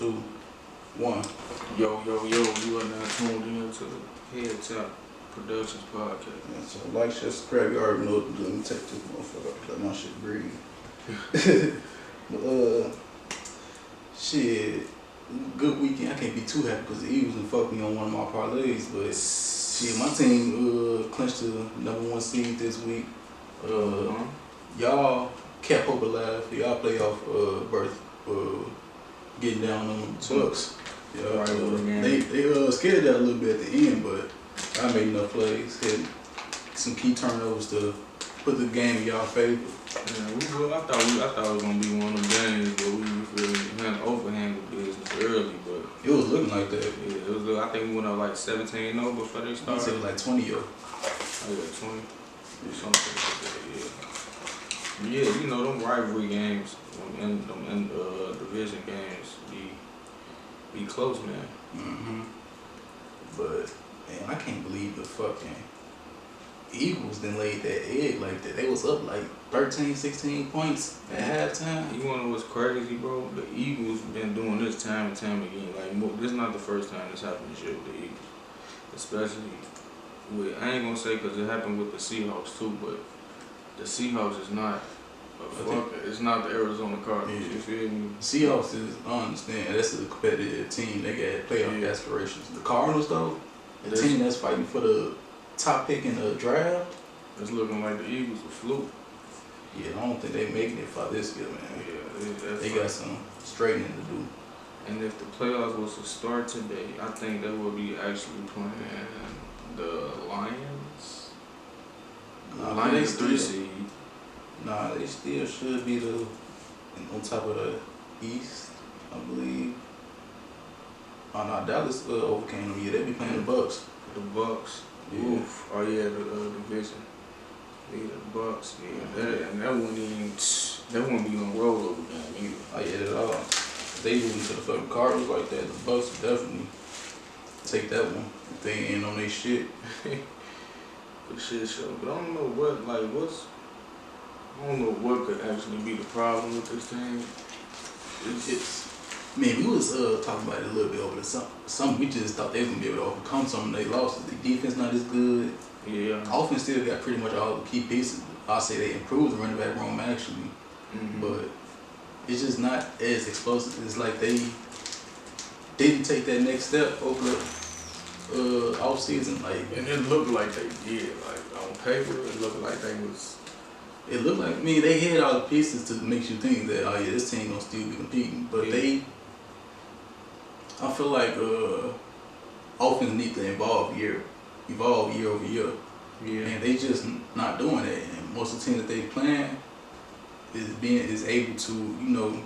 2, 1. Yo, you are now tuned in to the Head Top Productions podcast. Yeah, so like, share, subscribe. You already know what to do. Let me take this motherfucker. Let my shit breathe. But, shit, good weekend. I can't be too happy because the Eagles done fucked me on one of my parlays. But, shit, my team clinched the #1 seed this week. Y'all kept hope alive for y'all playoff berth. Getting down on them Bucks. Yeah, they scared that a little bit at the end, but I made enough plays, had some key turnovers to put the game in y'all favor. Yeah, I thought it was gonna be one of them games, but we had overhandled business early, but it was looking like that. Yeah, it was. I think we went up like 17-0 before they started. I said it was like 20-0. Oh yeah, 20. Something like that. Yeah, you know them rivalry games, them division games be close, man. But man, I can't believe the fucking Eagles then laid that egg like that. They was up like 13, 16 points at halftime. You wanna know what's crazy, bro? The Eagles been doing this time and time again. Like this is not the first time this happened this year with the Eagles, especially with I ain't gonna say because it happened with the Seahawks too, but the Seahawks is not. It's not the Arizona Cardinals. Yeah. You feel me? Seahawks is, I understand, that's a competitive team. They got playoff aspirations. The Cardinals, though, the team that's fighting for the top pick in the draft, it's looking like the Eagles a fluke. Yeah, I don't think they making it for this year, man. Yeah, they got some straightening to do. And if the playoffs was to start today, I think they would be actually playing the Lions. Lions 3 seed. Nah, they still should be on top of the East, I believe. Oh no, Dallas overcame them. Yeah, they be playing the Bucks. The Bucks. Yeah. Oof. Oh yeah, the division. Yeah, the Bucks. Yeah, that wouldn't be no rollover game either. Oh yeah, at all. They losing to the fucking Cardinals like that. The Bucks would definitely take that one if they ain't on their shit. For shit show, but I don't know what could actually be the problem with this team. Man, we was talking about it a little bit over the summer. We just thought they was gonna be able to overcome some of their losses. The defense not as good. Yeah. Offense still got pretty much all the key pieces. I'll say they improved the running back room actually, but it's just not as explosive. It's like they didn't take that next step over the off season. And it looked like they did. Like on paper, it looked like they was. It looked like, they had all the pieces to make you think that, oh yeah, this team gonna still be competing. But I feel like offense need to evolve year over year. Yeah. And they just not doing that. And most of the teams that they playing is able to,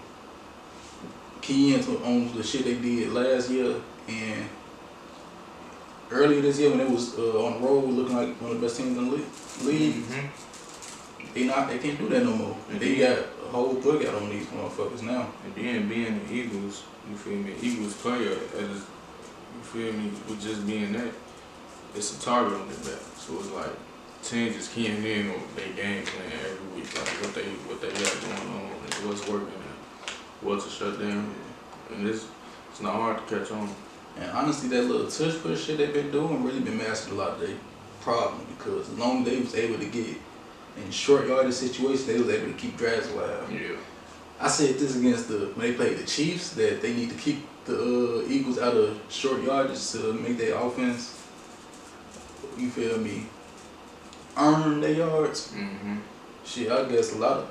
key into on the shit they did last year and earlier this year when they was on the road looking like one of the best teams in the league. They can't do that no more. They got a whole bug out on these motherfuckers now. And then being the Eagles, you feel me? Eagles player, you feel me? With just being that, it's a target on their back. So it's like teams just keying in on their game plan every week, like what they got going on, and what's working, and what's a shutdown. And it's not hard to catch on. And honestly, that little touch push shit they've been doing really been masking a lot of their problem because as long as they was able to get in short yardage situations, they was able to keep drives alive. Yeah. I said this against when they played the Chiefs, that they need to keep the Eagles out of short yardage to make their offense, you feel me, earn their yards. Shit, I guess a lot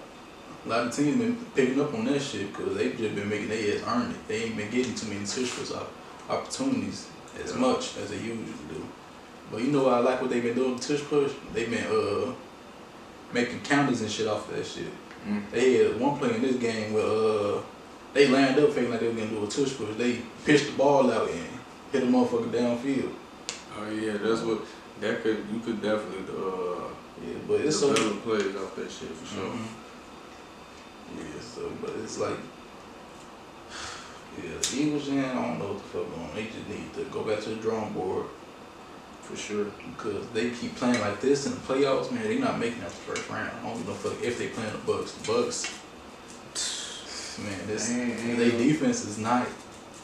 of teams been picking up on that shit because they just been making their ass earn it. They ain't been getting too many touch push opportunities as much as they usually do. But you know, I like what they've been doing with touch push. They've been making counters and shit off of that shit. They had one play in this game where they lined up thinking like they were gonna do a touch push. They pitched the ball out and hit a motherfucker downfield. Oh yeah, you could definitely but it's so develop plays off that shit for sure. Yeah, but it's like the Eagles, I don't know what the fuck going on. They just need to go back to the drawing board. For sure. Because they keep playing like this in the playoffs, man, they not making that the first round. I don't give a fuck if they playing the Bucks. The Bucks, man, their defense is not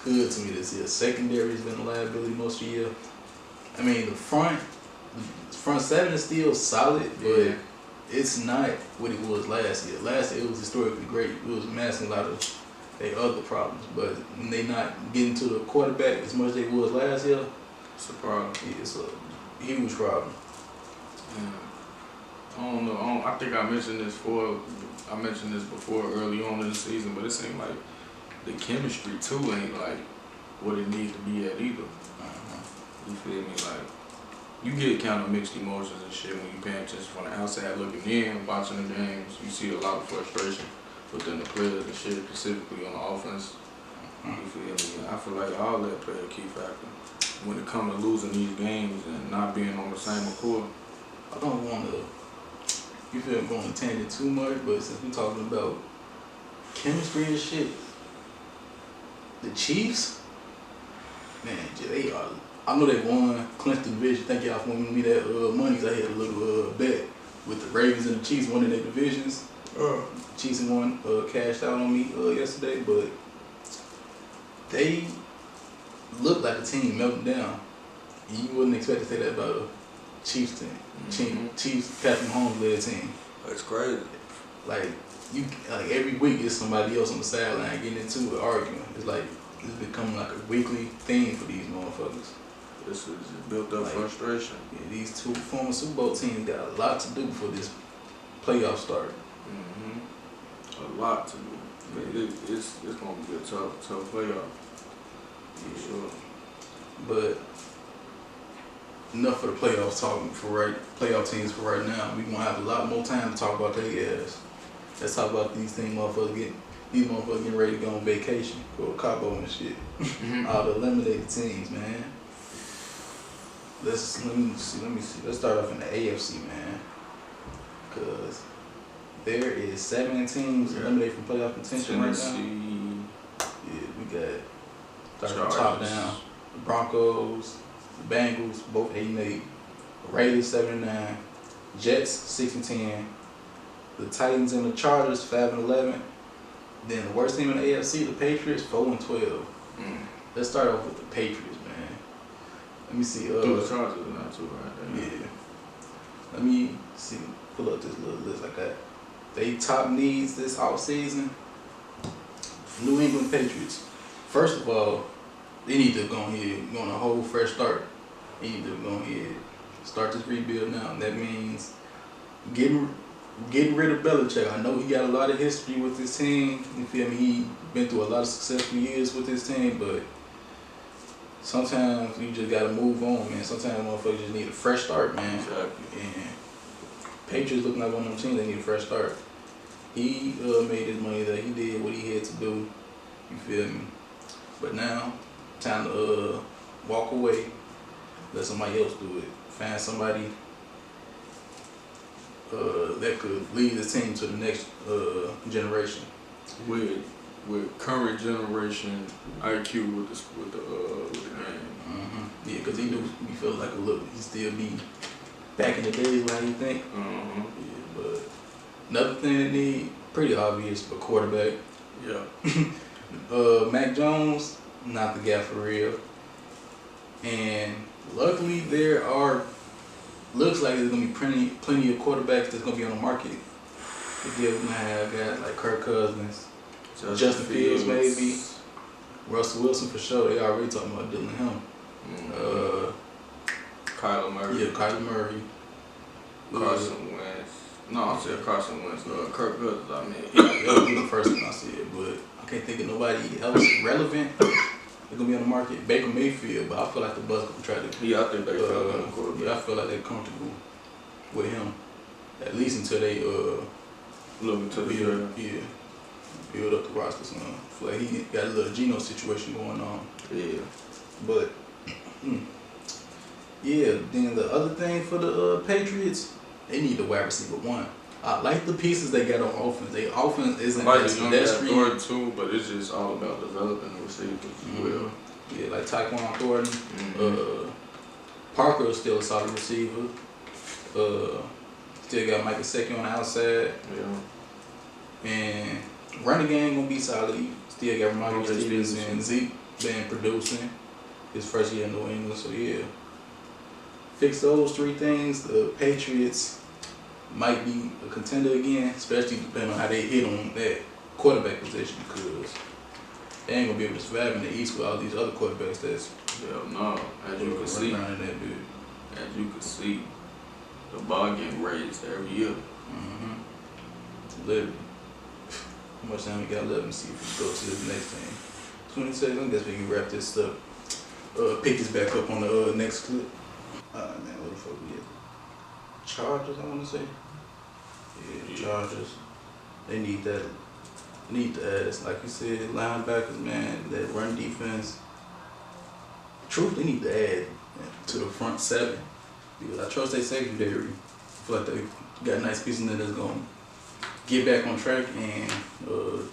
good to me this year. Secondary has been a liability most of the year. I mean, the front seven is still solid, but it's not what it was last year. Last year it was historically great. It was masking a lot of their other problems, but when they not getting to the quarterback as much as they was last year, it's a problem. Yeah, it's a huge problem. I don't know. I think I mentioned this before early on in the season, but it seemed like the chemistry too ain't like what it needs to be at either. You feel me? Like, you get kind of mixed emotions and shit when you paying attention from the outside looking in, watching the games. You see a lot of frustration within the players and shit, specifically on the offense. You feel me? I feel like all that play a key factor when it comes to losing these games and not being on the same accord. I don't want to, you feel me, going to tangent too much, but since we're talking about chemistry and shit, the Chiefs, man, they are. I know they won, clinched the division. Thank y'all for giving me that money. I had a little bet with the Ravens and the Chiefs winning their divisions. Chiefs won, cashed out on me yesterday, but they look like a team melting down. You wouldn't expect to say that about a Chiefs team. Chiefs, Patrick Mahomes led team. That's crazy. Like every week is somebody else on the sideline getting into it, arguing. It's like it's becoming like a weekly thing for these motherfuckers. This is built up frustration. Yeah, these two former Super Bowl teams got a lot to do before this playoff start. A lot to do. It's gonna be a tough playoff. For sure. But enough for the playoffs talking playoff teams for right now. We gonna have a lot more time to talk about their ass. Let's talk about these motherfuckers getting ready to go on vacation, go to Cabo and shit. All the eliminated teams, man. Let me see. Let's start off in the AFC, man. Cause there is 7 teams eliminated from playoff contention right now. Yeah, we got starting from top down. The Broncos, the Bengals, both 8-8. Raiders 7-9. Jets 6-10. The Titans and the Chargers 5-11. Then the worst team in the AFC, the Patriots 4-12. Let's start off with the Patriots, man. Let me see. The Chargers are not too right there. Yeah. Let me see. Pull up this little list I got. They top needs this offseason. New England Patriots. First of all, they need to go ahead, go on a whole fresh start. They need to go ahead, start this rebuild now. And that means getting rid of Belichick. I know he got a lot of history with this team. You feel me? He been through a lot of successful years with this team, but sometimes you just gotta move on, man. Sometimes motherfuckers just need a fresh start, man. Exactly. And Patriots looking like one of them teams that need a fresh start. He made his money that he did what he had to do. You feel me? But now, time to walk away. Let somebody else do it. Find somebody that could lead the team to the next generation. With current generation IQ with the game. Yeah, because he felt like he still be back in the days like he think. Yeah, but another thing they need, pretty obvious, but quarterback. Yeah. Mac Jones, not the guy for real. And luckily looks like there's gonna be plenty of quarterbacks that's gonna be on the market. They're gonna have guys like Kirk Cousins, Justin Fields maybe, Russell Wilson for sure. They already talking about dealing him. Kyler Murray. Yeah, Kyler Murray. Carson Wentz. No, I said Carson Wentz. Kirk Cousins, I mean. That would be the first thing I said, but I can't think of nobody else relevant. They're gonna be on the market. Baker Mayfield, but I feel like the Bucs could try to. Yeah, I think they feel on the quarterback. Yeah, I feel like they're comfortable with him, at least until they look into the build up the roster. So I feel like he got a little Geno situation going on. Yeah, but yeah. Then the other thing for the Patriots, they need the wide receiver one. I like the pieces they got on offense. Their offense isn't as pedestrian too, but it's just all about developing the receivers as well. Yeah, like Tyquan Thornton. Parker is still a solid receiver. Still got Mike Gesicki on the outside. Yeah. And running game gonna be solid. Still got Ramon Stevens and Zeke been producing his first year in New England. So yeah, fix those 3 things. The Patriots might be a contender again, especially depending on how they hit on that quarterback position, because they ain't gonna be able to survive in the East with all these other quarterbacks that's hell no. As you can see, around in that bit. as you can see, the bar getting raised every year. Literally. How much time we got left? Let's see if we go to this next thing. 20 seconds. I guess we can wrap this up. Pick this back up on the next clip. Alright, man, what the fuck we at? Chargers, I want to say. Yeah, Chargers. They need that. Need to add, like you said, linebackers, man. That run defense. Truth, they need to add to the front 7, because I trust their secondary. I feel like they got a nice piece in there that's gonna get back on track and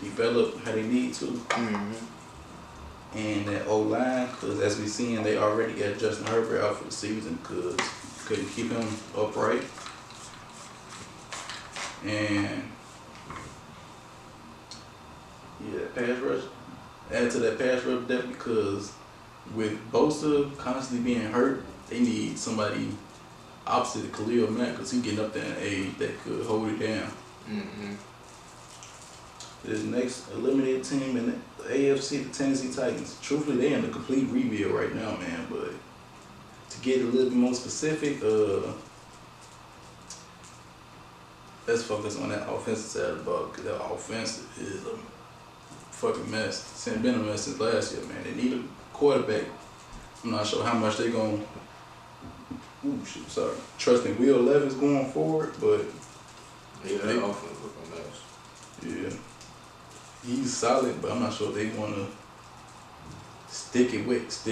develop how they need to. And that O-line, because as we seen, they already got Justin Herbert out for the season because couldn't keep him upright. And yeah, pass rush. Add to that pass rush depth, because with Bosa constantly being hurt, they need somebody opposite of Khalil Mack, because he getting up there in age that could hold it down. This next eliminated team in the AFC, the Tennessee Titans. Truthfully, they in a complete rebuild right now, man. But to get a little bit more specific, let's focus on that offensive side of the ball, because that offense is a fucking mess. It's been a mess since last year, man. They need a quarterback. I'm not sure how much they're going to trusting Will Levis going forward, but yeah, that offense look a mess. Yeah. He's solid, but I'm not sure if they want to stick with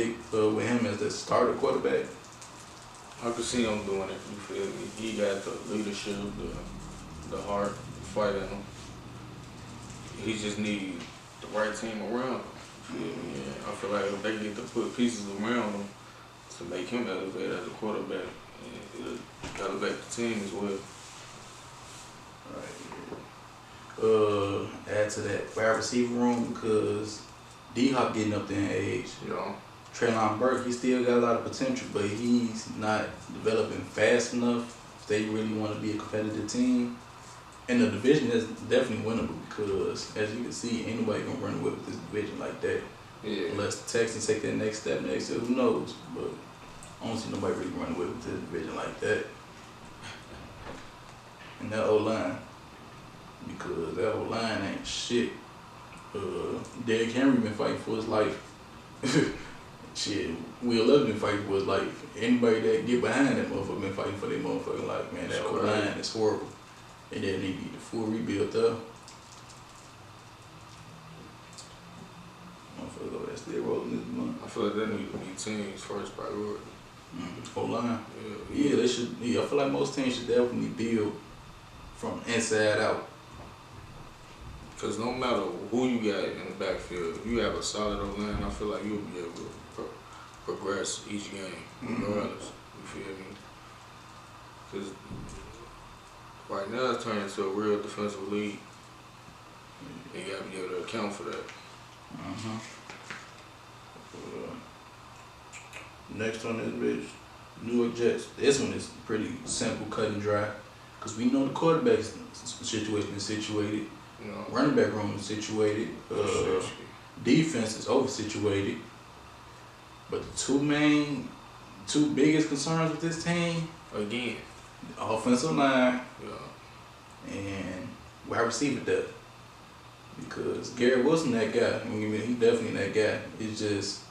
him as the starter quarterback. I could see him doing it. You feel me? He got the leadership, the heart, the fight in him. He just needs the right team around him. Yeah, I feel like if they get to put pieces around him to make him elevate as a quarterback, it'll elevate the team as well. Add to that wide receiver room, because D-Hop getting up there in age. Yeah. Treylon Burke, he still got a lot of potential, but he's not developing fast enough if they really want to be a competitive team. And the division is definitely winnable, because as you can see, ain't nobody gonna run away with this division like that. Yeah. Unless the Texans take that next step next year, who knows? But I don't see nobody really run away with this division like that. And that O-line, because that O-line ain't shit. Derrick Henry been fighting for his life. Shit, Will Levis been fighting for his life. Anybody that get behind that motherfucker been fighting for their motherfucking life, man. That O-line is horrible. And then they need the full rebuild there. Motherfucker, that's still rolling this month. I feel like that need to be team's first priority. O-line. Yeah, they should. Yeah, I feel like most teams should definitely build from inside out. Because no matter who you got in the backfield, if you have a solid O-line, I feel like you'll be able to progress each game, regardless. You feel me? Because right now it's turning into a real defensive league. You got to be able to account for that. Next on this bitch, New York Jets. This one is pretty simple, cut and dry. Because we know the quarterback situation is situated. You know, Running back room is situated. Defense is over situated. But the two biggest concerns with this team, again, the offensive line and wide receiver depth. Because Garrett Wilson that guy. I mean, he's definitely that guy. It's just,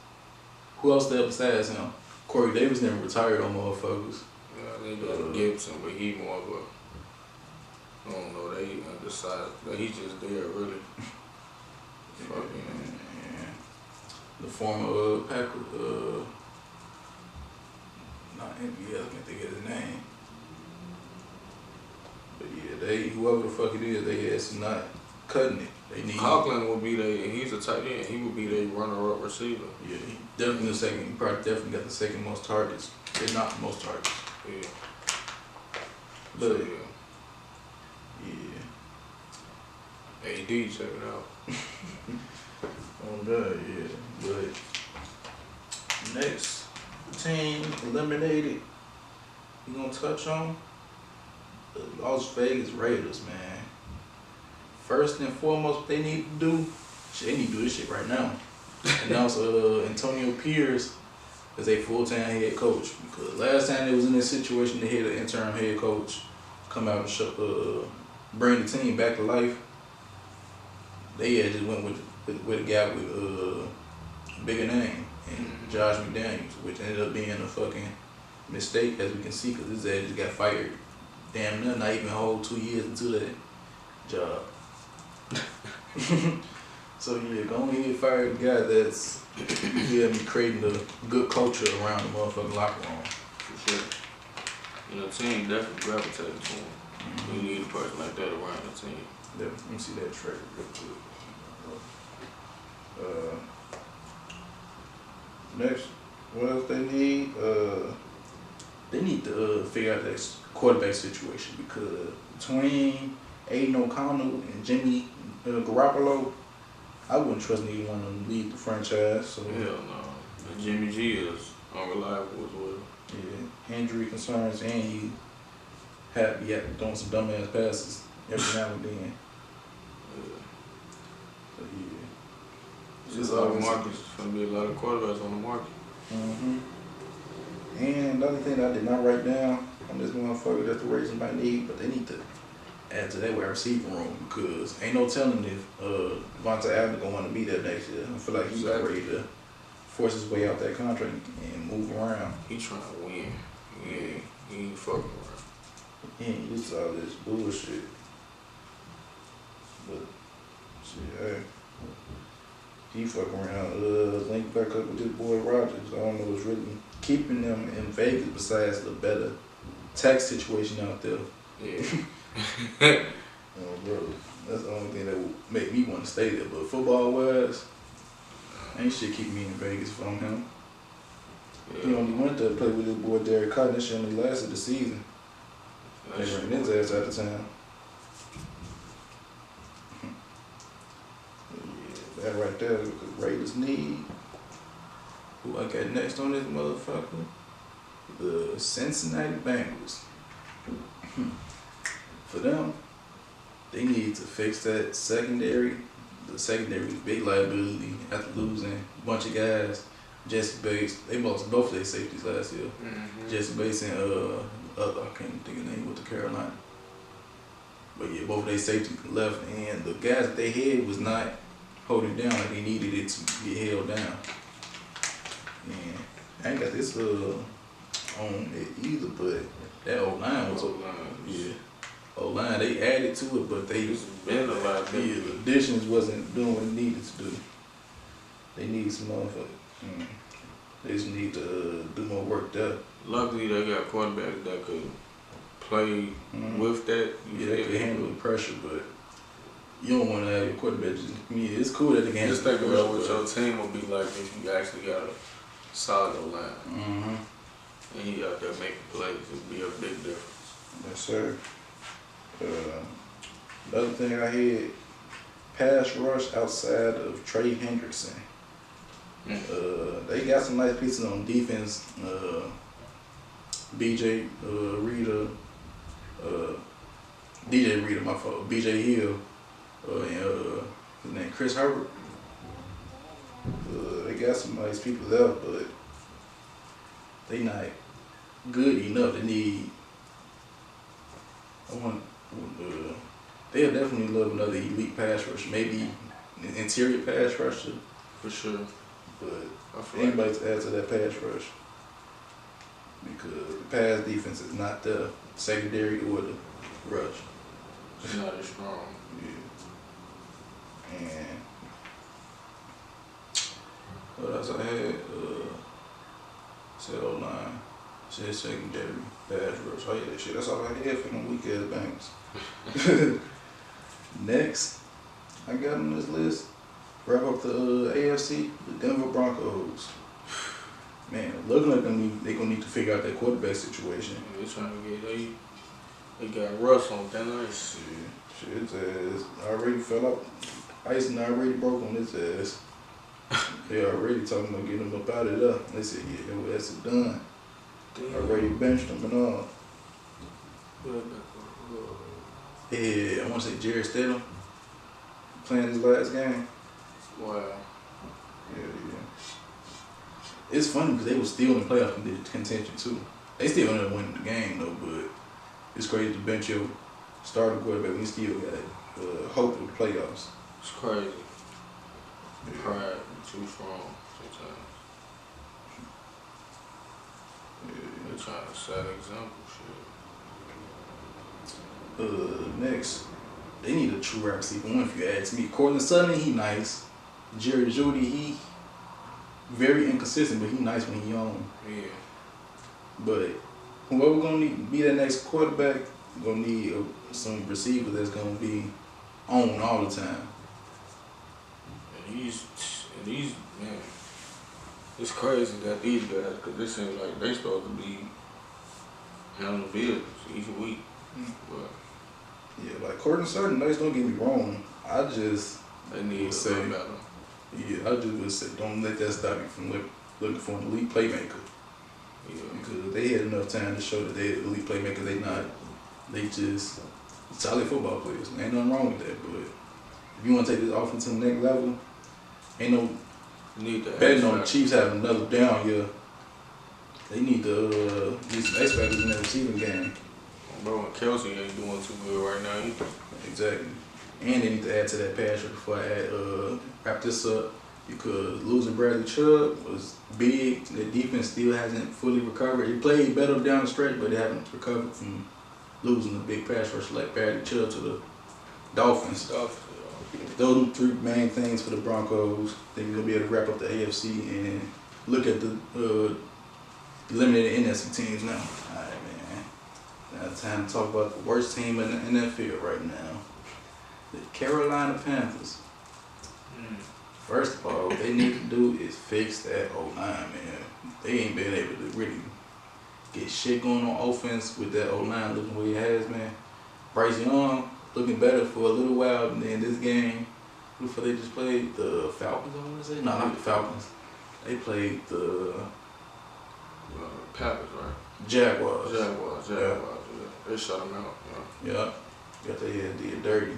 who else there besides him? Corey Davis never retired on motherfuckers. Yeah, they got Gibson, but he more of a, I don't know, they undecided. He's just there, really. Yeah. The former Packer, not NBA, I can't think of his name. But yeah, whoever the fuck it is, they is not cutting it. They need Coughlin would be he's a tight end. He would be their runner-up receiver. Yeah, he definitely the second. He probably definitely got the second most targets. If not the most targets. Yeah. But So, yeah. AD, check it out. Oh God, yeah. But Next team eliminated, we gonna touch on the Las Vegas Raiders, man. First and foremost, what they need to do, they need to do this shit right now. Announce Antonio Pierce as a full-time head coach, because last time they was in this situation, they had an interim head coach come out and bring the team back to life. They had just went with a guy with a bigger name, and Josh McDaniels, which ended up being a fucking mistake, as we can see, because his ass just got fired. Damn near not even a whole 2 years into that job. So yeah, go ahead, fire the guy that's creating a good culture around the motherfucking locker room. For sure. You know, team definitely gravitating to him. You need a person like that around the team. Yeah, let me see that trailer real quick. Next, what else they need? They need to figure out that quarterback situation, because between Aiden O'Connell and Jimmy Garoppolo, I wouldn't trust neither one of them to lead the franchise. So hell no. And Jimmy G is unreliable as well. Yeah, injury concerns, and he had to be throwing some dumbass passes every now and then. So yeah, It's a lot of markets. There's going to be a lot of quarterbacks on the market. And the other thing that I did not write down on this motherfucker that the Raiders might need, but they need to add to that wide receiver room, because ain't no telling if Devontae Adams gonna want to be there next year. I feel like he's ready to force his way out that contract and move around. He trying to win. Yeah, he ain't fucking around. He ain't used to all this bullshit. But shit, hey, he fuck around. Link back up with this boy Rogers. I don't know what's really keeping them in Vegas besides the better tax situation out there. Yeah. Oh, bro, that's the only thing that would make me want to stay there. But football wise, ain't shit keep me in Vegas from him. Yeah. He only went there to play with his boy Derek Cotton. That shit only lasted the season. They ran his ass out of town. Yeah, that right there, the Raiders need. Who I got next on this motherfucker? The Cincinnati Bengals. For them, they need to fix that secondary. The secondary is a big liability after losing a bunch of guys. Jesse Bates, they lost both their safeties last year. Jesse Bates and I can't even think of the name with the Carolina. But yeah, both their safeties left, and the guys that they had was not holding down like they needed it to get held down. And I ain't got this on it either, but that O-line was yeah. O-line, they added to it, but they the additions wasn't doing what it needed to do. They need some motherfuckers. They just need to do more work there. Luckily, they got quarterbacks that could play with that. Yeah, they can handle the pressure, but you don't want to have your quarterback just, it's cool that they can handle the pressure. Just think about what your team will be like if you actually got a solid O-line. And he out there making plays. It would be a big difference. Yes, sir. The other thing I had, pass rush outside of Trey Hendrickson. They got some nice pieces on defense. DJ Reader, my fault. BJ Hill, and his name Chris Herbert. They got some nice people there, but they not good enough. They need. They'll definitely love another elite pass rusher, maybe an interior pass rusher. For sure. But anybody to add to that pass rush, because the pass defense is not the secondary or the rush. It's not as strong. Yeah. And what else I had? Said O-line. Said secondary, pass rush. Oh yeah, shit. That's all I had for them weak ass banks. Next, I got on this list. Wrap up the AFC, the Denver Broncos. Man, looking like they're gonna need to figure out that quarterback situation. Yeah, they're trying to get they got Russ on thin ice. Shit, his ass already fell out. Ice and already broke on his ass. They already talking about getting him up out of there. They said, yeah, your ass is done. Damn. Already benched him and all. Quarterback. Yeah, I want to say Jared Stidham playing his last game. Wow. Yeah. It's funny because they were still in playoff contention too. They still ended up winning the game though, but it's crazy to bench your starting quarterback when you still got hope of the playoffs. It's crazy. Yeah. Pride too strong sometimes. Yeah. They're trying to set an example, shit. Next, they need a true wide receiver one if you ask me. Cortland Sutton, he nice. Jerry Jeudy, he very inconsistent, but he nice when he on. Yeah. But whoever gonna need to be that next quarterback, gonna need some receiver that's gonna be on all the time. And these man, it's crazy that these guys, because this seems like they supposed to be handling business each week. But Yeah, like Cortland Sutton, nice. Don't get me wrong. I just they need to do better. I just would say don't let that stop you from looking for an elite playmaker. Yeah. Because they had enough time to show that they're elite playmakers. They just solid football players. Ain't nothing wrong with that. But if you want to take this offense to the next level, ain't no betting on the Chiefs having another down year. They need to get some X factors in that receiving game. Bro, and Kelsey ain't doing too good right now either. Exactly. And they need to add to that pass rush before I wrap this up. Because losing Bradley Chubb was big. The defense still hasn't fully recovered. It played better down the stretch, but they haven't recovered from losing a big pass rush like Bradley Chubb to the Dolphins. Those are three main things for the Broncos. They're going to be able to wrap up the AFC and look at the eliminated NFC teams now. All right, man. Now it's time to talk about the worst team in the NFL right now. The Carolina Panthers. First of all, what they need to do is fix that O-line, man. They ain't been able to really get shit going on offense with that O-line looking the way it has, man. Bryce Young looking better for a little while, and then this game, before they just played the Falcons, I want to say? No, not the Falcons. They played the Packers, right? Jaguars. Jaguars, yeah. They shut them out, Yeah. Got their head did dirty.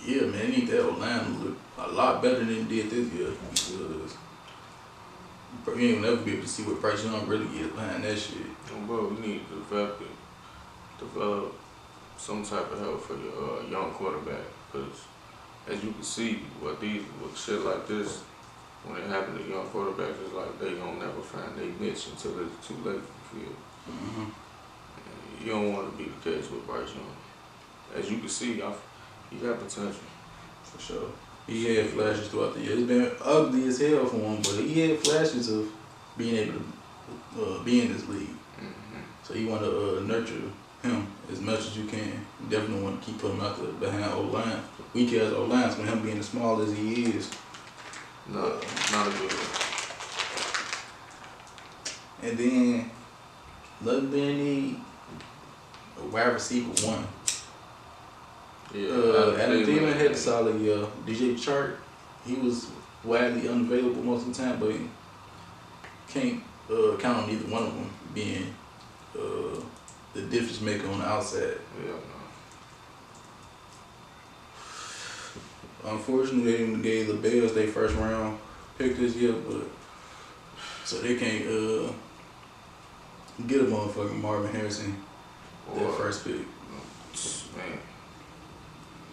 Yeah, man, they need that O-line to look a lot better than it did this year because you ain't never be able to see what Bryce Young really is behind that shit. Bro, we need to develop some type of help for your young quarterback because as you can see, with shit like this, when it happens to young quarterbacks, it's like they don't never find their niche until it's too late, you feel. Mm-hmm. You don't want to be the case with Bryce Young. As you can see, he got potential. For sure. He had flashes throughout the year. It's been ugly as hell for him, but he had flashes of being able to be in this league. Mm-hmm. So you want to nurture him as much as you can. You definitely want to keep putting him out there behind O-line. Weak as O-lines with him being as small as he is. No, not a good one. And then, another thing they need, a wide receiver one. Yeah, Adam Thielen had a solid year. DJ Chark, he was widely unavailable most of the time, but he can't count on either one of them being the difference maker on the outside. Yeah, no. Unfortunately, they didn't gave the Bears their first round pick this year, but so they can't get a motherfucking Marvin Harrison that first pick. Man.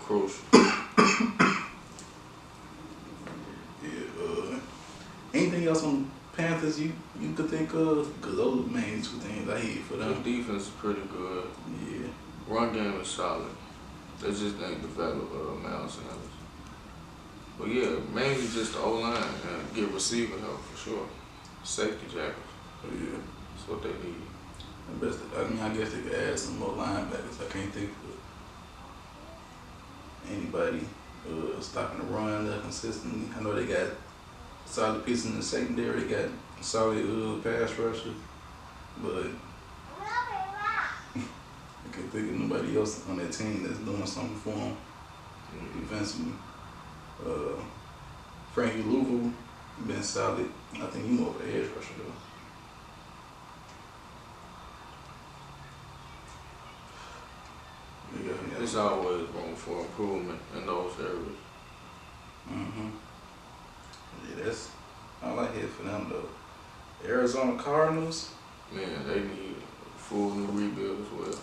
Crucial. Yeah. Anything else on Panthers you could think of? Because those are the main two things I hate for them. Their defense is pretty good. Yeah. Run game is solid. They just ain't developed Miles Sanders. But yeah, mainly just the O-line and get receiver help for sure. Safety jackets. Yeah. That's what they need. I guess they could add some more linebackers. I can't think of anybody stopping the run that consistently. I know they got solid pieces in the secondary. They got solid pass rusher, but I can't think of nobody else on that team that's doing something for them defensively. Frankie Louisville been solid. I think he more of a edge rusher though. Yeah. There's always room for improvement in those areas. Yeah, that's all I hear for them though. Arizona Cardinals. Man, they need a full new rebuild as well.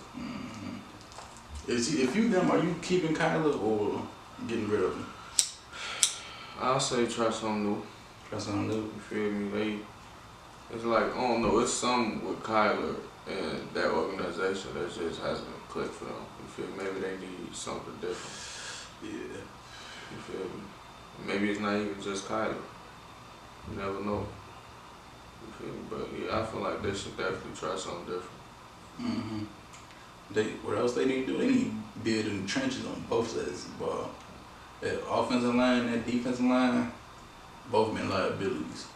If you them, are you keeping Kyler or getting rid of him? I'll say try something new. Try something new. You feel me? It's like, I don't know, it's something with Kyler and that organization that just hasn't clicked for them. You feel me? Maybe they need something different. Yeah. You feel me? Maybe it's not even just Kyler. You never know. You feel me? But yeah, I feel like they should definitely try something different. What else they need to do? They need to build in the trenches on both sides of the ball. That offensive line, that defensive line, both been liabilities.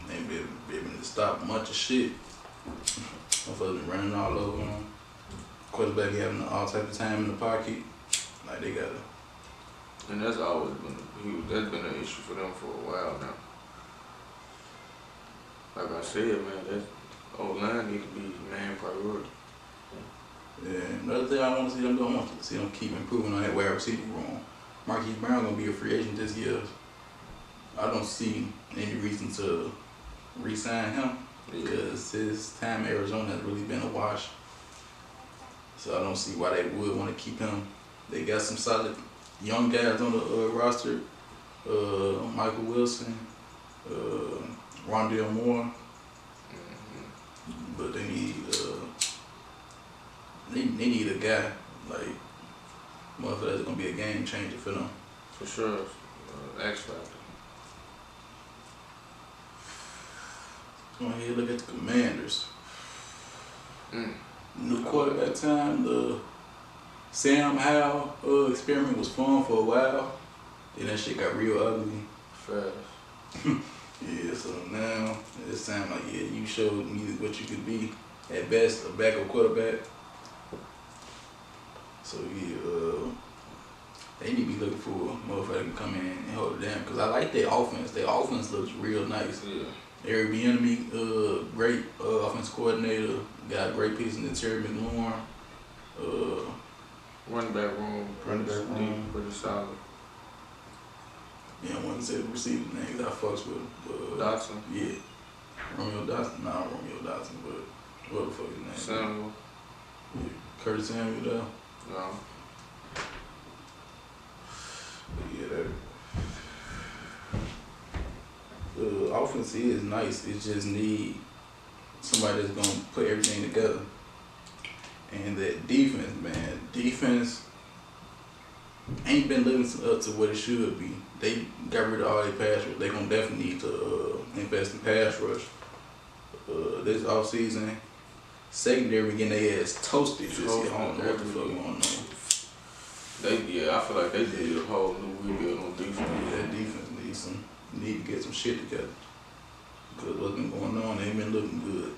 They been able to stop much of shit. Motherfuckers been running all over them. Quarterback having all type of time in the pocket. Like they gotta. And that's always been that's been an issue for them for a while now. Like I said, man, that O-line need to be man priority. Yeah, another thing I want to see them do, I want to see them keep improving on that wide receiver room. Marquise Brown gonna be a free agent this year. I don't see any reason to re-sign him because his time in Arizona has really been a wash. So I don't see why they would want to keep him. They got some solid young guys on the roster. Michael Wilson, Rondale Moore, but they need they need a guy like motherfucker that's gonna be a game changer for them. For sure, X factor. Go ahead, look at the Commanders. New quarterback time. The Sam Howell experiment was fun for a while. Then that shit got real ugly. Fast. Yeah, so now it's time like, yeah, you showed me what you could be. At best, a backup quarterback. So yeah, they need to be looking for a motherfucker that can come in and hold it down. Cause I like their offense. Their offense looks real nice. Yeah. Eric Bieniemy, great offense coordinator. Got a great piece in Terry McLaurin. Running back room, pretty solid. Yeah, I want to say the receiver names I fucks with. Dotson. Yeah. Romeo Dotson. Nah, Romeo Dotson, but what the fuck his name? Samuel. Yeah. Curtis Samuel though. No. But yeah, that offense is nice. It just need somebody that's gonna put everything together. And that defense, man, defense ain't been living up to what it should be. They got rid of all their pass rush. They gonna definitely need to invest in pass rush. This offseason, secondary getting their ass toasted this year. I don't know what the fuck going on. I feel like they did a whole new rebuild on defense. Yeah, that defense need to get some shit together. Because what's been going on, they ain't been looking good.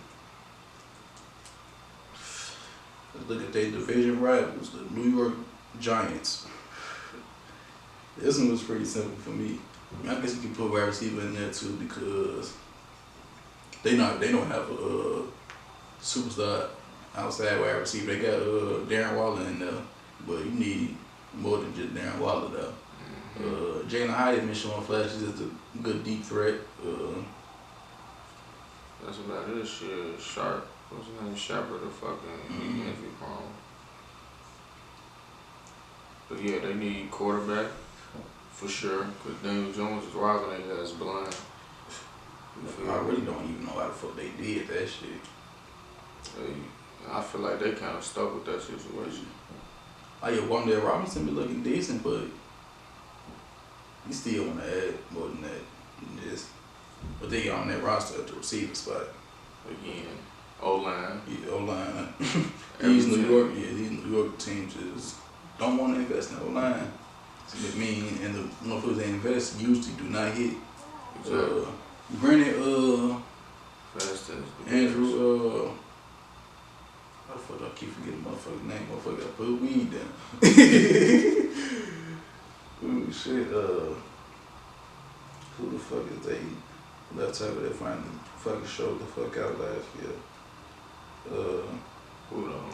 Let's look at their division rivals, the New York Giants. This one was pretty simple for me. I guess you can put wide receiver in there too because they don't have a superstar outside wide receiver. They got Darren Waller in there, but you need more than just Darren Waller though. Jalen Hyatt been showing flashes as a good deep threat. That's about it. Shit, Sharp. What's his name? Shepard, the fucking injury prone. But yeah, they need quarterback for sure. Cause Daniel Jones is rocking their ass blind. I really don't even know how the fuck they did that shit. I feel like they kind of stuck with that situation. Oh yeah, Wandale Robinson be looking decent, but you still want to add more than that. But they on that roster at the receiver spot. Again, O-line. Yeah, O-line. These New York teams just don't want to invest in O-line. So that mean, and the motherfuckers they invest usually do not hit. Exactly. Granted, Fast as Andrew, I keep forgetting motherfucker's name. Motherfucker got put weed down. Ooh, shit. Who the fuck is they left tackle that finally fucking showed the fuck out last year?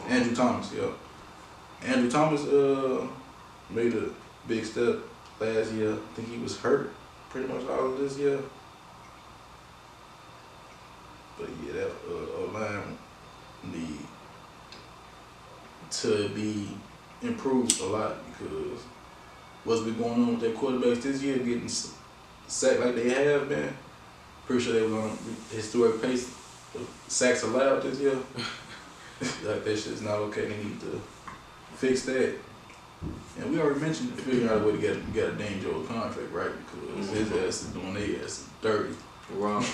Andrew Thomas, yeah. Andrew Thomas made a big step last year. I think he was hurt pretty much all of this year. But yeah, that O-line need to be improved a lot because what's been going on with their quarterbacks this year, getting sacked like they have been. Pretty sure they were on historic pace of sacks allowed this year. Like that shit's not okay. They need to fix that. And we already mentioned figuring out a way to get a Dane Jones contract, right? Because his ass is doing their ass dirty. Wow.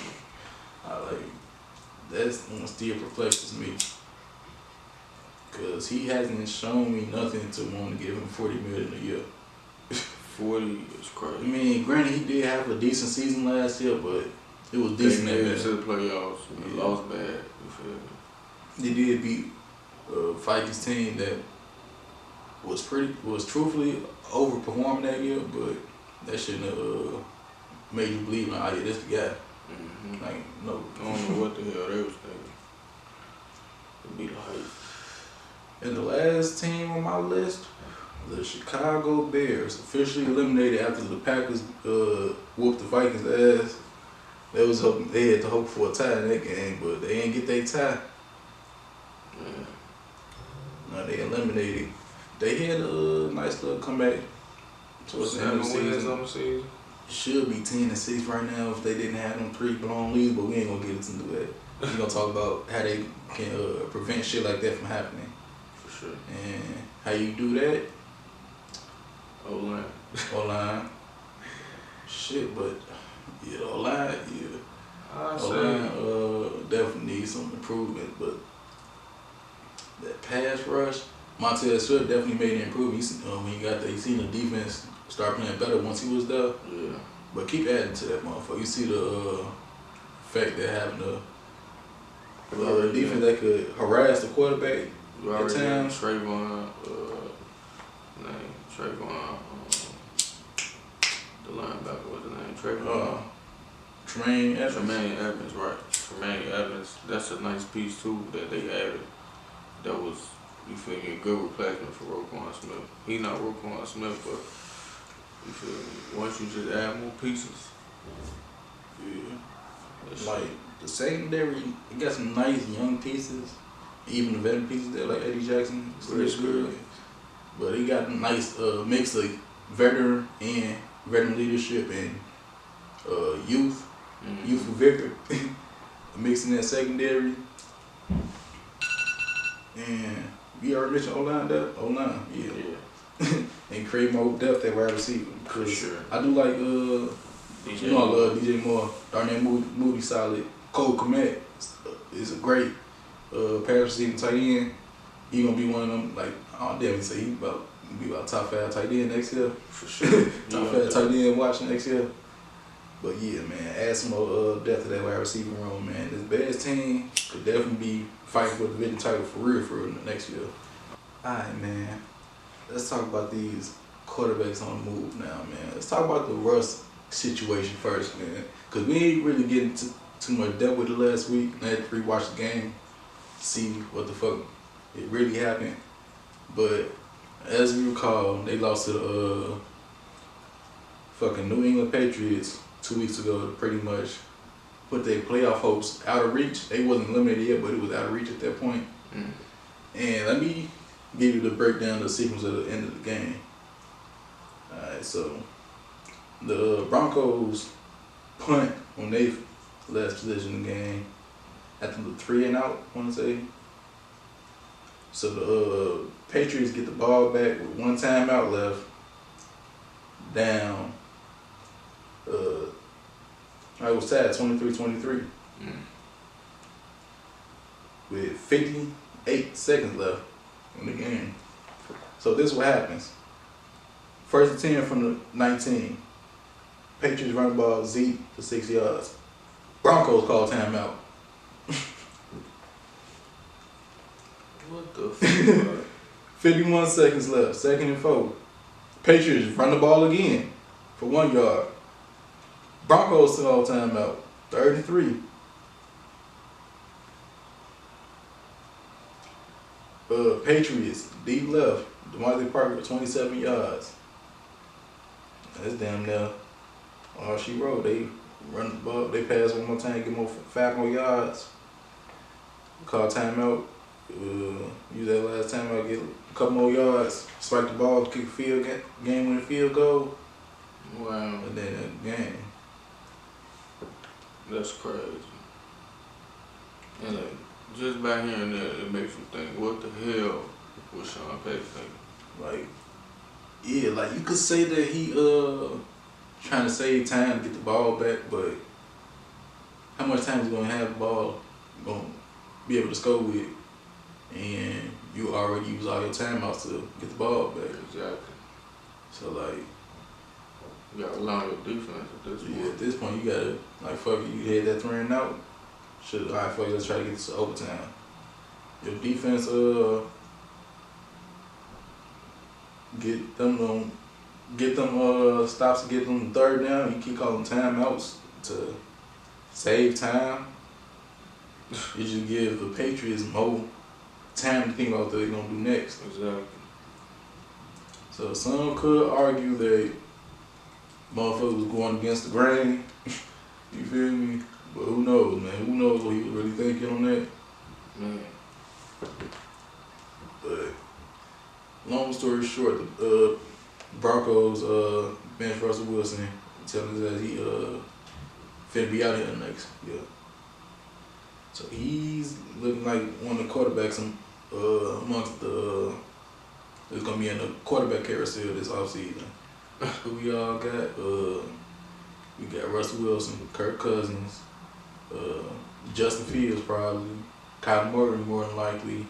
That's still perplexes me. Because he hasn't shown me nothing to want to give him $40 million a year. 40 is crazy. I mean, granted, he did have a decent season last year, but it was decent. They made it to the playoffs. They lost bad. You feel me? They did beat Vikings team that was truthfully overperforming that year, but that shouldn't have made you believe like, oh yeah, this the guy. Mm-hmm. Like, no. I don't know what the hell they was thinking. It'd be like. And the last team on my list, the Chicago Bears, officially eliminated after the Packers whooped the Vikings' ass. They had to hope for a tie in that game, but they ain't get their tie. Yeah. No, they eliminated. They had a nice little comeback towards the end of the season. Should be 10-6 right now if they didn't have them 3 blown leads, but we ain't gonna get into that. We're gonna talk about how they can prevent shit like that from happening. For sure. And how you do that? O-line. O-line. Shit, but yeah, O-line, yeah. O-line definitely needs some improvement, but that pass rush, Montez Swift definitely made an improvement. When he seen the defense start playing better once he was there. Yeah. But keep adding to that motherfucker. You see the fact that having a defense that could harass the quarterback at times. Trayvon, the linebacker, what's his name? Tremaine Evans. Tremaine Evans, right. Tremaine Evans. That's a nice piece too that they added. That was, you feel me, a good replacement for Roquan Smith. He not Roquan Smith, but you feel me, once you just add more pieces. Yeah. Like the secondary, it got some nice young pieces. Even the veteran pieces there, like Eddie Jackson, is good. But he got a nice mix of veteran leadership and youthful vigor. Mixing that secondary. And we already mentioned O-line, yeah. And create more depth at wide receiver. For sure. I do like, I love DJ Moore. Darnell Moody solid. Cole Kmet is a great pass receiving tight end. He gonna be one of them, like, I definitely say he be about top 5 tight end next year. For sure. Top 5 tight end watching next year. But yeah, man, add some more depth to that wide receiving room, man. This Bears team could definitely be fighting for the division title for real next year. Alright, man. Let's talk about these quarterbacks on the move now, man. Let's talk about the Russ situation first, man. Because we ain't really getting too much depth with it last week. I had to rewatch the game, see what the fuck it really happened. But as we recall, they lost to the fucking New England Patriots 2 weeks ago to pretty much put their playoff hopes out of reach. They wasn't eliminated yet, but it was out of reach at that point. Mm. And let me give you the breakdown of the sequence at the end of the game. Alright, so the Broncos punt on their last possession of the game after the 3 and out, I want to say. So the Patriots get the ball back with 1 timeout left, down. I was tied 23-23 with 58 seconds left in the game. So this is what happens. 1st and 10 from the 19. Patriots run the ball, Zeke for 6 yards. Broncos call timeout. What the fuck? 51 seconds left, 2nd and 4. Patriots run the ball again. for 1 yard. Broncos still all timeout. 33. Patriots, deep left. DeMarcus Parker, 27 yards. That's damn near all she wrote. They run the ball, they pass one more time, get 5 more yards. Call timeout. Use that last timeout, get a couple more yards. Spike the ball, kick game winning field goal. Wow. And then that game. That's crazy. And just by hearing that, it makes you think, what the hell was Sean Payton thinking? Like, yeah, like you could say that he trying to save time to get the ball back, but how much time is he gonna have the ball gonna be able to score with, and you already use all your timeouts to get the ball back. Exactly. So like, you gotta rely on your defense at this point. Yeah, at this point you gotta like fuck it. You had that 3 and out. Alright, fuck it. Let's try to get this to overtime. Your defense get them stops to get them 3rd down. You keep calling timeouts to save time. You just give the Patriots more time to think about what they're gonna do next. Exactly. So some could argue that motherfucker was going against the grain. You feel me? But who knows, man? Who knows what he was really thinking on that? Man. But long story short, the Broncos bench Russell Wilson, telling us that he finna be out here next year. So he's looking like one of the quarterbacks amongst the there's gonna be in the quarterback carousel this offseason. Who we all got? We got Russell Wilson, Kirk Cousins, Justin Fields probably, Kyle Morgan more than likely.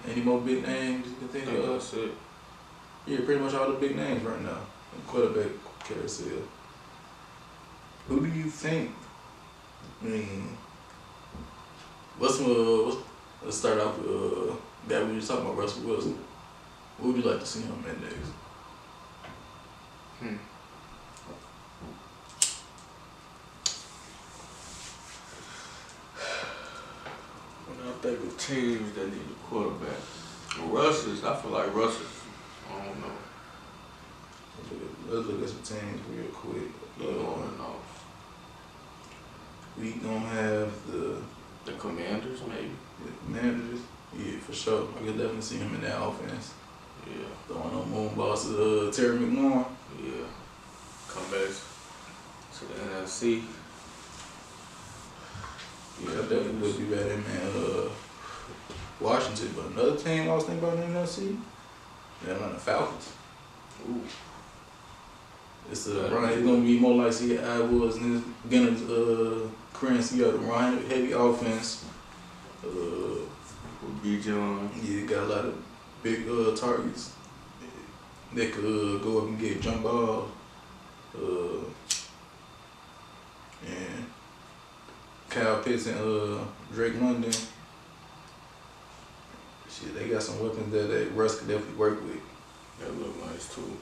Any more big names you can think of? That's it. Yeah, pretty much all the big names right now in quarterback carousel. Who do you think? I mean, let's start off with guy we were talking about, Russell Wilson. What would you like to see him at next? When I think of teams that need a quarterback, I feel like Russ is, I don't know. Let's look at some teams real quick. On and off. We gonna have The Commanders, maybe. the Commanders. Yeah, for sure. I could definitely see him in that offense. Yeah. Throwing on moon boss Terry McLaurin. Yeah. Come back to the NFC. Yeah, I definitely would be better than Washington. But another team I was thinking about in the NFC, the Atlanta Falcons. Ooh. It's gonna be more like I was in his beginning career in Seattle. Ryan heavy offense. B. John. Yeah, got a lot of big targets that could go up and get jump balls. And Kyle Pitts and Drake London. Shit, they got some weapons that Russ could definitely work with. That look nice too.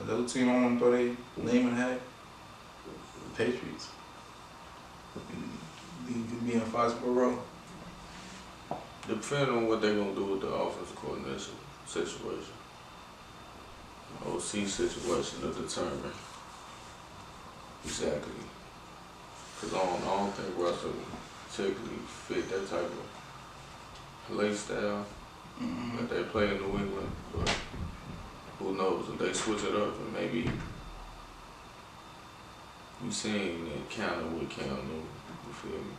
Another team I want to throw their name in the hat, the Patriots. Be in Foxborough. Depending on what they're going to do with the offensive coordination situation. The OC situation to determine exactly. Because I don't think Russell particularly fit that type of play style that they play in New England. But who knows, if they switch it up and maybe we seen and counter with Keanu, you feel me?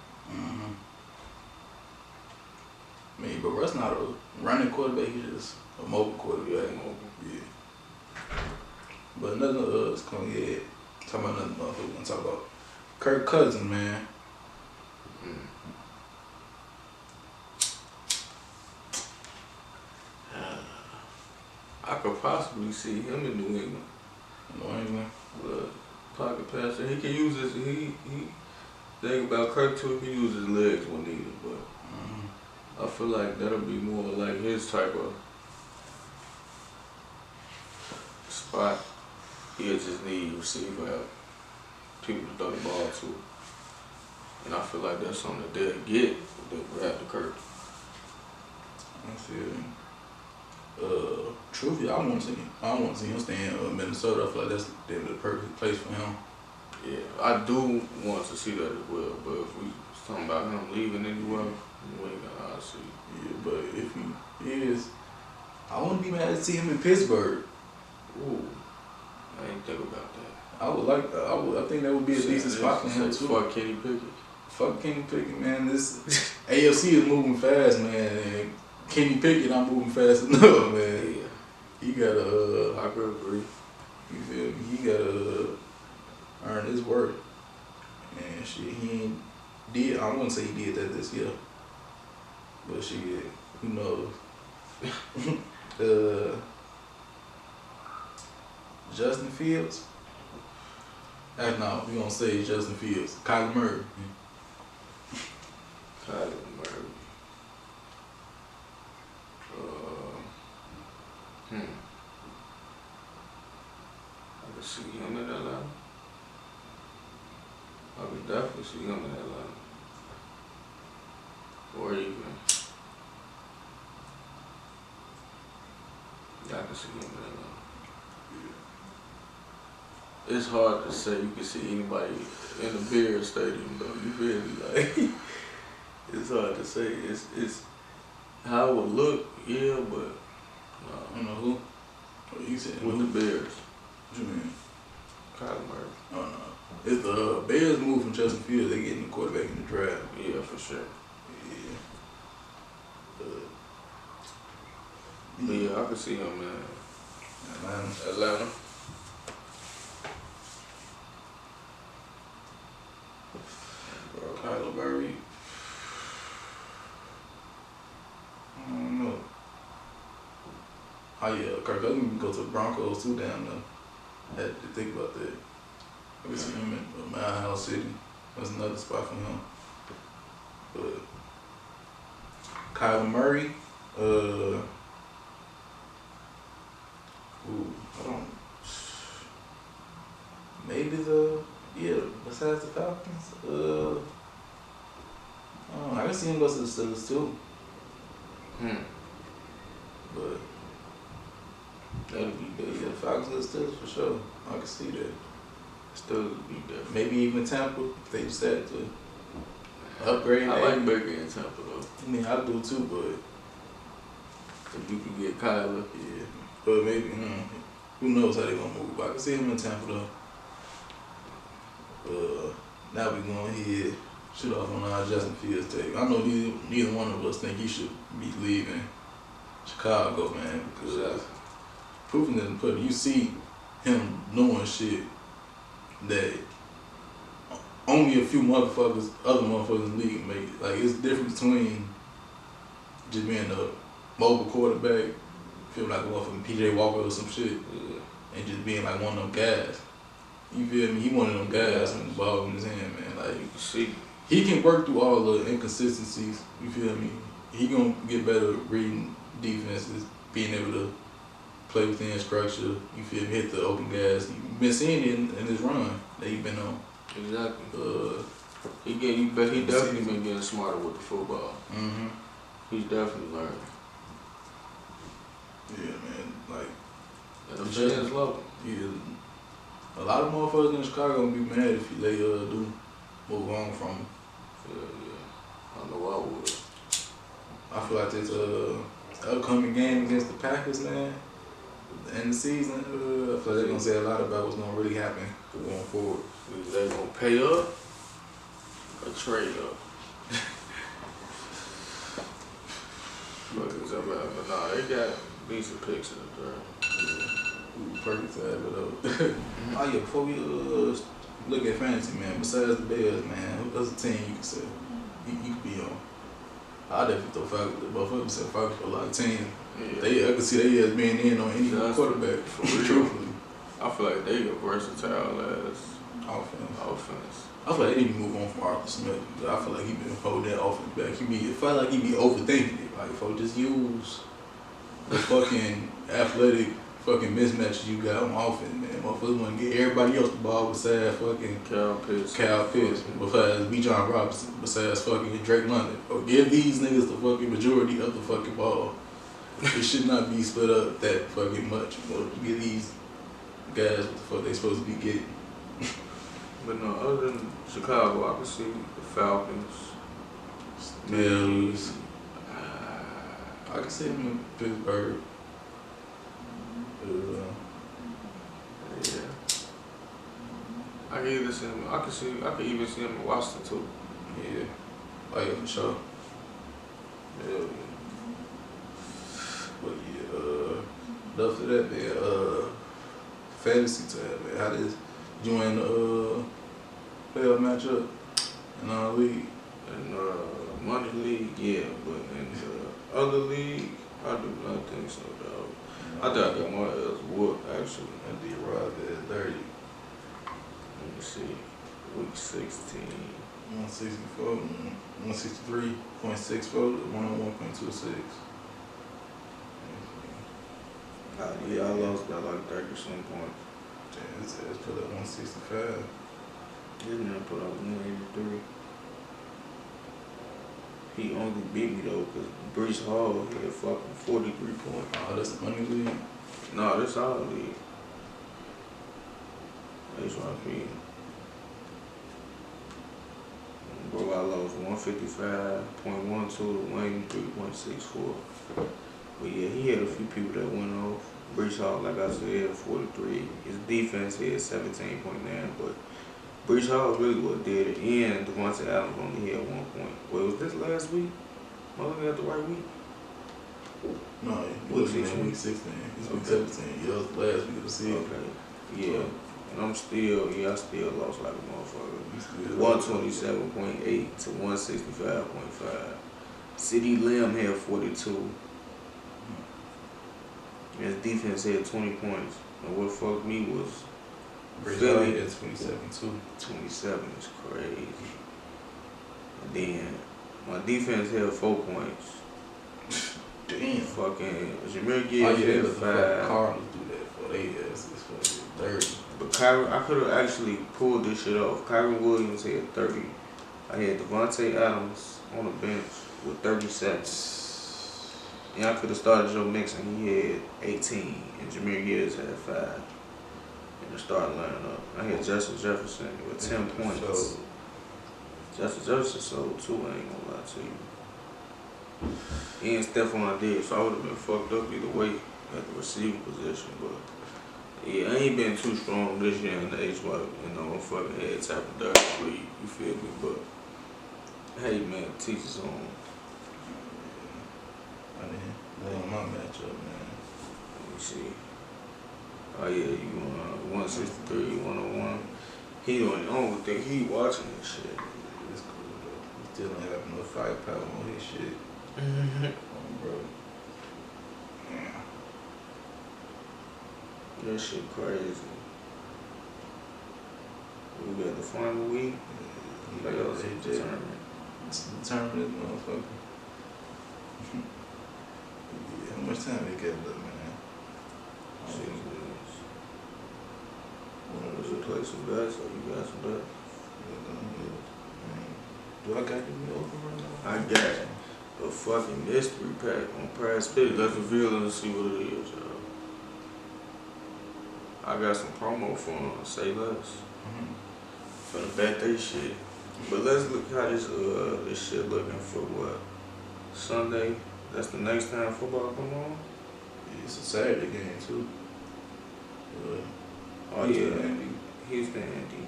I mean, but Russ not a running quarterback, he's just a mobile quarterback. Yeah. But another it's coming talking about another motherfucker we're gonna talk about. Kirk Cousins, man. I could possibly see him in New England. New England. Pocket passer. He can use his. He think about Kirk too. He can use his legs when needed, but I feel like that'll be more like his type of spot. He'll just need receiver help, people to throw the ball to. And I feel like that's something that they'll get if they grab the Kirk. I feel truthfully, I want to see him stay in Minnesota. I feel like that's the perfect place for him. Yeah, I do want to see that as well, but if we talking about him leaving anywhere, we ain't gonna see. Yeah, but if he is, I wouldn't be mad to see him in Pittsburgh. Ooh, I ain't think about that. I think that would be a decent spot for him too. Fuck Kenny Pickett. Fuck Kenny Pickett, man. This AFC is moving fast, man. And Kenny Pickett not moving fast enough, man. Yeah. He gotta. I could agree. You feel me? He gotta earn his worth. And shit, he ain't did. I wouldn't say he did that this year, but shit, who knows? Justin Fields. No, we gonna say Justin Fields. Kyler Murray. Kyler Murray. I can see him in Atlanta. I could definitely see him in Atlanta. Or even, yeah, I can see him in Atlanta. It's hard to say you can see anybody in the Bears stadium though. You feel me? Like it's hard to say. It's how it would look, yeah, but I don't know who. What you said? With the Bears. What you mean? Kyler Murray. Oh no. If the Bears move from Justin Fields, they getting the quarterback in the draft. Yeah, for sure. Yeah. But yeah, I can see him in Atlanta. Kyler Murray. I don't know. Oh yeah, Kirk Cousins can go to the Broncos too. Damn though. Had to think about that. I can see him in Mile High City. That's another spot for him. But Kyler Murray. I don't. Maybe besides the Falcons. I can see him go to the Steelers too. But that'd be yeah, different. Falcons to the Steelers for sure. I can see that. Steelers would be different. Maybe even Tampa if they decided to upgrade. I like Baker in Tampa though. I mean, I do too, but if you can get Kyler, yeah. But maybe who knows how they gonna move? I can see him in Tampa though. Now we going ahead, shoot off on our Justin Fields take. I know neither one of us think he should be leaving Chicago, man, because proving in the pudding, you see him knowing shit that only a few other motherfuckers in the league make it. Like, it's different between just being a mobile quarterback, feel like a motherfucking PJ Walker or some shit, and just being like one of them guys. You feel me? He one of them guys with the ball in his hand, man. Like, you can see. He can work through all the inconsistencies. You feel me? He gonna get better at reading defenses, being able to play within structure. You feel me? Hit the open guys. You've been seeing it in his run that he been on. Exactly. He definitely been getting smarter with the football. Mm-hmm. He's definitely learning. Yeah, man. Like, and the fans love him. Yeah. A lot of motherfuckers in Chicago gonna be mad if they do move on from him. Yeah. I know I would. I feel like this upcoming game against the Packers, man, in the season, I feel like they're gonna say a lot about what's gonna really happen going forward. Is they gonna pay up or trade up? But nah, they got decent picks in the draft. Perfect time, but oh yeah, before we look at fantasy, man, besides the Bears, man, what's a team you can say you could be on? I definitely throw Falcons. The motherfuckers said Falcons for a lot of teams. Yeah. I could see they as being in on any quarterback. For real. Truthfully, I feel like they are versatile as Offense. I feel like they need to move on from Arthur Smith. I feel like he been holding that offense back. I feel like he be overthinking it. Like, if I just use the fucking athletic fucking mismatches you got on offense, man. Motherfuckers want to get everybody else the ball besides fucking Kyle Pitts, besides Bijan Robinson, besides fucking Drake London. Or give these niggas the fucking majority of the fucking ball. It should not be split up that fucking much. Give these guys what the fuck they supposed to be getting. But no, other than Chicago, I can see the Falcons, Bills. I can see them in Pittsburgh. Yeah. I can even see him. I can even see him in Washington too. Yeah. Oh yeah, for sure. Yeah. But yeah, after that, man, fantasy time, man. How does you in the playoff matchup in our league? In money league, yeah, but in the other league, I do not think so, dog. I thought I got my ass whooped, actually. I did rob at 30. Let me see. Week 16. 164, 163.64 to 101.26. Yeah, I lost by like 30-some points. Damn, this ass put up 165. This man put up 183. He only beat me though, because Brees Hall had fucking 43 points. Oh, that's the money league? No, that's our league. That's what I mean. Bro, I lost 155.12 to 183.64. But yeah, he had a few people that went off. Brees Hall, like I said, had 43. His defense had 17.9, but Brees Hall really was dead. And Devontae Adams only had 1 point. Well, was this last week? Am I looking at the right week? No, Week 16. Week 16. It's week 17. Yeah, it was last week of the season. Okay. Yeah. And I still lost like a motherfucker. 127.8 to 165.5. CD Lamb had 42. His defense had 20 points. And what fucked me was Philly at 27 too. 27 is crazy. And then my defense had 4 points. Damn. Fucking Jameer Gibbs had 5. Cardinals do that for they ass. It's fucking 30. But I could have actually pulled this shit off. Kyron Williams had 30. I had Devontae Adams on the bench with 37. And I could have started Joe Mixon. He had 18. And Jameer Gibbs had 5. In the starting lineup. I had Justin Jefferson with 10 points. So, Justin Jefferson sold too, I ain't gonna lie to you. And Stephon Diggs, so I would have been fucked up either way at the receiver position. But yeah, I ain't been too strong this year in the H-White, I'm fucking head type of dirty league, you feel me? But hey man, teach his own. I didn't lay on my matchup, man. Let me see. Oh yeah, you 163, 101. He don't think he watching this shit. It's cool though. He still don't have enough firepower on his shit. Bro. Yeah. That shit crazy. We got the final week. Playoffs are determined. It's determined, this motherfucker. Yeah, how much time they got left, man? 6 minutes. Wanted to play some bets, or you got some bets? Do I got you over right now? I got a fucking mystery pack on PrizePicks. Let's reveal it and see what it is, y'all. I got some promo for them, say less. Finna bet they shit. But let's look how this shit looking for what? Sunday? That's the next time football come on? Yeah, it's a Saturday game too. Oh yeah, Houston, Andy.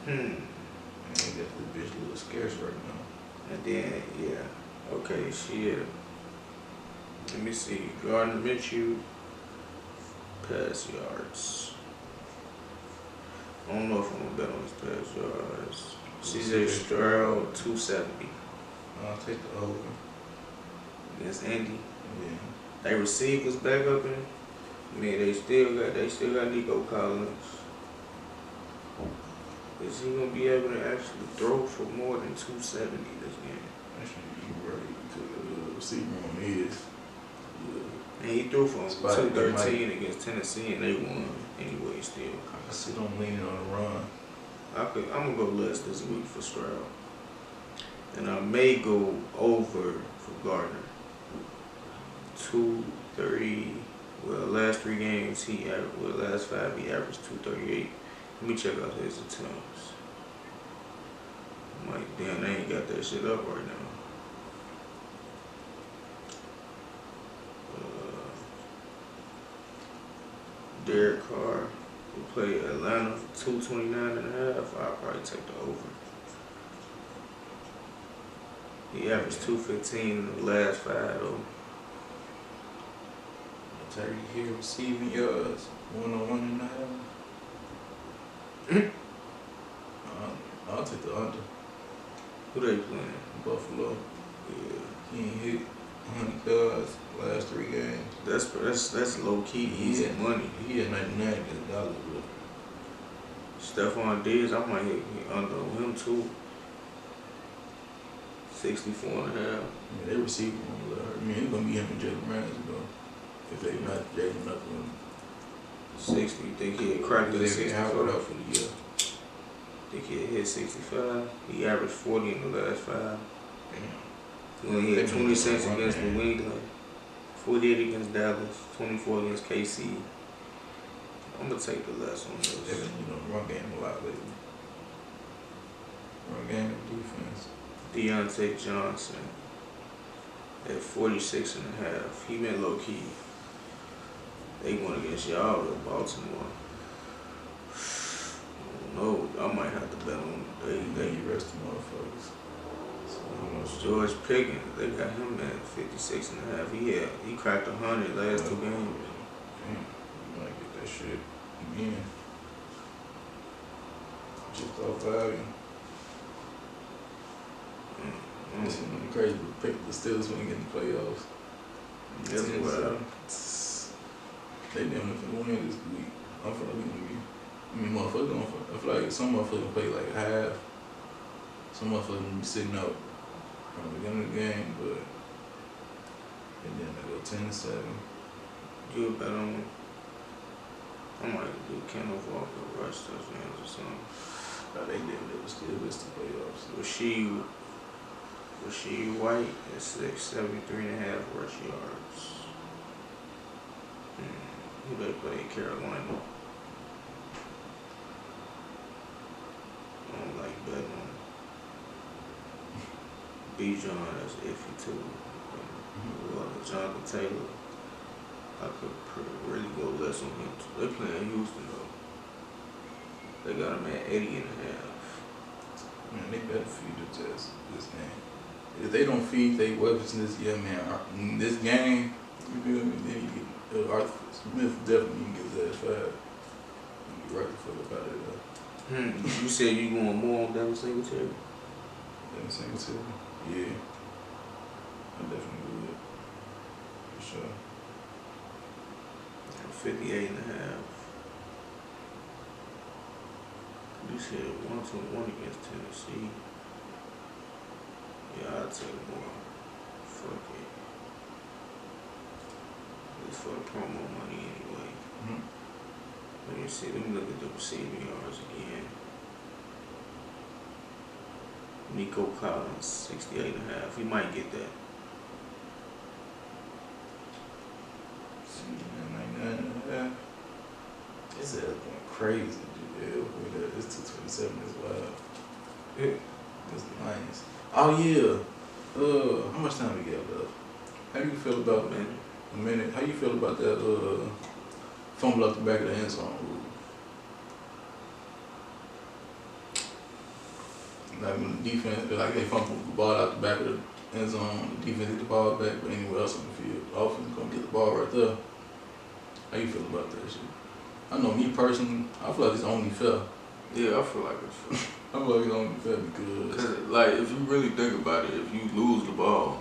I ain't got the bitch a little scarce right now. And then, yeah. Okay, shit. Let me see. Gardner Minshew, pass yards. I don't know if I'm gonna bet on his pass yards. CJ Stroud, 270. I'll take the over. Against Andy. Yeah. They receivers back up in. I mean, they still got Nico Collins. Is he gonna be able to actually throw for more than 270 this game? Actually, you're right, because the receiver room is. And he threw for Spot 213 against Tennessee, and they won anyway. Still, I can see them leaning on the run. I'm gonna go less this week for Stroud, and I may go over for Gardner. 230. Well, last 3 games last 5 he averaged 238. Let me check out his attempts. I'm like, damn, they ain't got that shit up right now. Derek Carr, who played Atlanta for 229.5. I'll probably take the over. He averaged 215 in the last 5 though. Terry here receiving yards, 101.5. I'll take the under. Who they playing? Buffalo. Yeah. He ain't hit 100 yards last 3 games. That's low key easy money. He had 99 against Dallas. Stephon Diggs, I might hit under on him too. 64.5. Yeah, they receive him. I mean, it's gonna be him and Jalen Ramsey though. If they not Jalen up with him. 60. Think he had cracked that 65 out for the year. Think he had hit 65. He averaged 40 in the last 5. Damn. When he had 26 against New England, 48 against Dallas, 24 against KC. I'm gonna take the less on those. They've been, run game a lot lately. Run game and defense. Deontay Johnson at 46.5. He been low key. They going against y'all with Baltimore. I don't know. I might have to bet on they rest the motherfuckers. So, George Pickens, they got him at 56.5. He cracked 100 last 2 games. Damn, you might get that shit again. Just off value. This is crazy to pick the Steelers when you get in the playoffs. That's wild. They damn near finna win this week. I feel like we gonna be. I mean, motherfuckers gonna. I feel like some motherfuckers play like half. Some motherfuckers gonna be sitting out from the beginning of the game, but and then they go 10-7. You bet on. I might do Kenneth Walker rush touchdowns or something. But they still miss the playoffs. Rashid White at 73.5 rush yards. Who they play? Carolina. I don't like betting on Bijan, that's iffy too. Jonathan Taylor, I could really go less on him too. They playing Houston though. They got him at 80.5. Man, they better feed the test this game. If they don't feed their weapons this year, man, this game, you feel me? Then you get Arthur Smith definitely can get that 5. You be right the fuck up out of there. You said you going more on Devin Singletary? Devin Singletary? Yeah. I definitely would. For sure. 58.5. You said 1-1 against Tennessee. Yeah, I'll take more. Fuck it. It's for the promo money anyway. Let me see. Let me look at the receiving yards again. Nico Collins, 68.5. He might get that. 99.5. This is going crazy, dude. It's 227 as well. Yeah. That's nice. Oh yeah. How much time we got left? How do you feel about a minute? How you feel about that fumble out the back of the end zone rule? Like when the defense, like they fumble the ball out the back of the end zone, the defense get the ball back, but anywhere else on the field, the offense gonna get the ball right there. How you feel about that shit? I know me personally, I feel like it's only fair. Yeah, I feel like it's fair. I feel like it's only fair because like, if you really think about it, if you lose the ball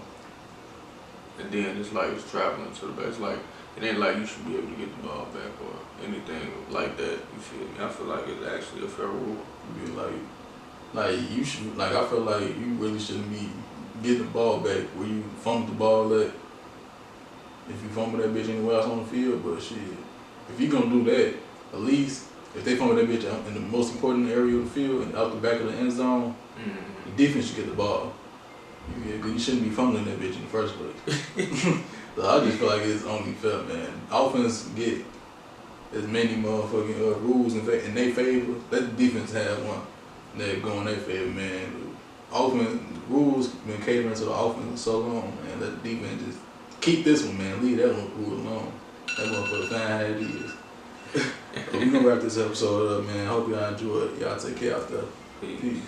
and then it's like it's traveling to the back. It's like it ain't like you should be able to get the ball back or anything like that. You feel me? I feel like it's actually a fair rule. Yeah, like you should, like I feel like you really shouldn't be getting the ball back where you fumble the ball at. If you fumble that bitch anywhere else on the field, but shit, if you gonna do that, at least if they fumble that bitch out in the most important area of the field and out the back of the end zone, the defense should get the ball. You shouldn't be fumbling that bitch in the first place. So I just feel like it's only fair, man. Offense get as many motherfucking rules in their favor. Let the defense have one that go in their favor, man. Offense rules been catering to the offense so long, man. Let the defense just keep this one, man. Leave that one rule alone. That motherfucker fine how it is. But we gonna wrap this episode up, man. Hope y'all enjoy it. Y'all take care out there. Peace.